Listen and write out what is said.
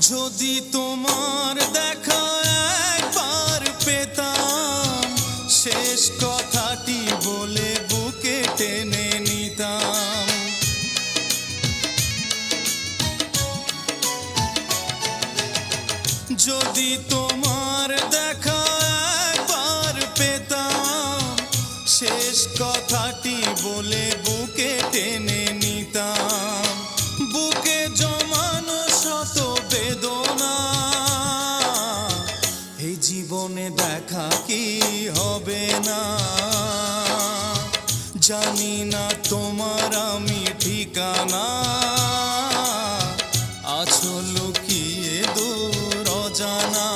যদি তোমার দেখা একবার পেতাম, শেষ কথাটি বলে বুকে টেনে নিতাম। যদি তোমার দেখা একবার পেতাম, শেষ কথাটি বলে বুকে টেনে নিতাম। বুকে জমানো শত বেদনা এই জীবনে দেখা কি হবে না। জানি না তোমার আমি ঠিকানা, আছো লুকিয়ে দূর অজানা।